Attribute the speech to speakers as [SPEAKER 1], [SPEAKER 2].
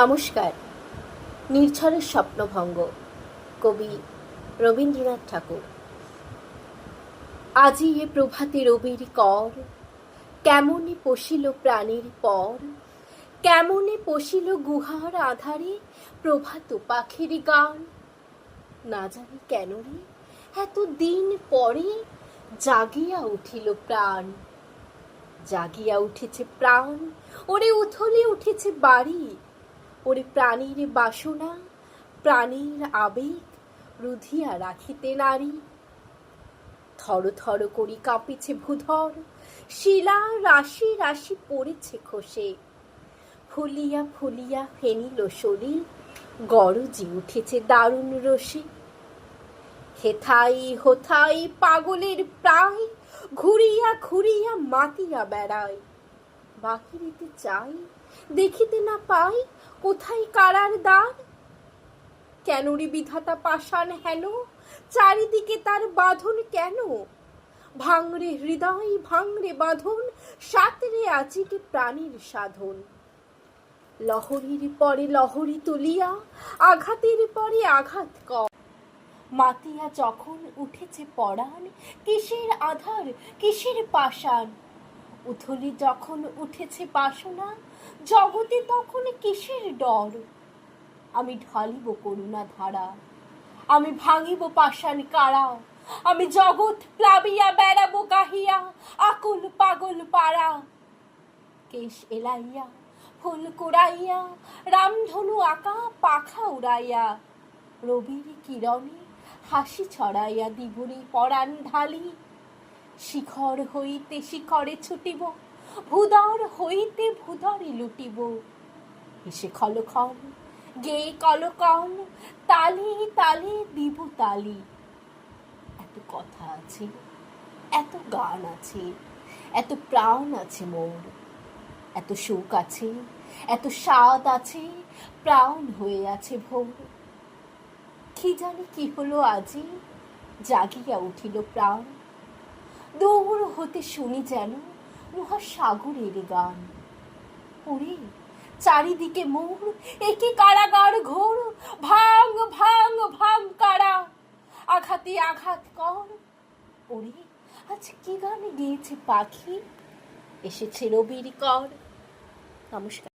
[SPEAKER 1] নমস্কার। নির্ঝরের স্বপ্নভঙ্গ, কবি রবীন্দ্রনাথ ঠাকুর। আজি এ প্রভাতে রবির কর, কেমনে পশিল প্রাণীর পর, কেমনে পশিল গুহার আধারে প্রভাত পাখির গান। না জানি কেন রে এত দিন পরে জাগিয়া উঠিল প্রাণ, জাগিয়া উঠেছে প্রাণ, ওরে উথলে উঠেছে বাড়ি, ওরে প্রাণীর বাসনা, প্রাণীর আবেগ রুধিয়া রাখিতে নারী। থর থর করি কাঁপিছে ভূধর, শিলা রাশি রাশি পড়েছে খসে, ফুলিয়া ফুলিয়া ফেনিল শরীর, গরজি উঠেছে দারুণ রসে। হেথাই হোথাই পাগলের প্রায়, ঘুরিয়া ঘুরিয়া মাতিয়া বেড়ায়, বাহিরিতে চাই দেখিতে না পাই কোথায় কারার দ্বার। কেন রে বিধাতা পাষাণ হেন, চারিদিকে তার বাঁধন কেন? ভাঙরে হৃদয় ভাঙরে বাঁধন, সাতরে আজিকে প্রাণীর সাধন। লহরীর পরে লহরী তুলিয়া, আঘাতের পরে আঘাত কর, মাতিয়া যখন উঠেছে পরাণ, কিসের আধার কিসের পাষাণ। উথলি যখন উঠেছে বাসনা, জগতে তখন কিসের ডর। আমি ঢালিব করুণা ধারা, আমি ভাঙিব পাষাণ কারা, আমি জগৎ প্লাবিয়া বেড়াবো গাহিয়া আকুল পাগল পাড়া। কেশ এলাইয়া ফুল কুড়াইয়া, রামধনু আঁকা পাখা উড়াইয়া, রবির কিরণে হাসি ছড়াইয়া দিবনি পরাণ ঢালি। শিখর হইতে শিখরে ছুটিব, ভূদর হইতে ভূদরে লুটিব, হেসে খলখন গে কলকন, তালে তালে দিব তালি। এত কথা আছে, এত গান আছে, এত প্রাণ আছে মোর, এত সুখ আছে, এত স্বাদ আছে, প্রাণ হয়ে আছে ভোর। কি জানি কি হলো আজি, জাগিয়া উঠিল প্রাণ, দূর হতে শুনি যেন মহাসাগরের গান। ওরে চারিদিকে মোর একে কারাগার ঘোর, ভাঙ ভাঙ ভাঙ কারা, আঘাতে আঘাত কর। ওরে আজ কি গান গেয়েছে পাখি, এসেছে রবির কর। নমস্কার।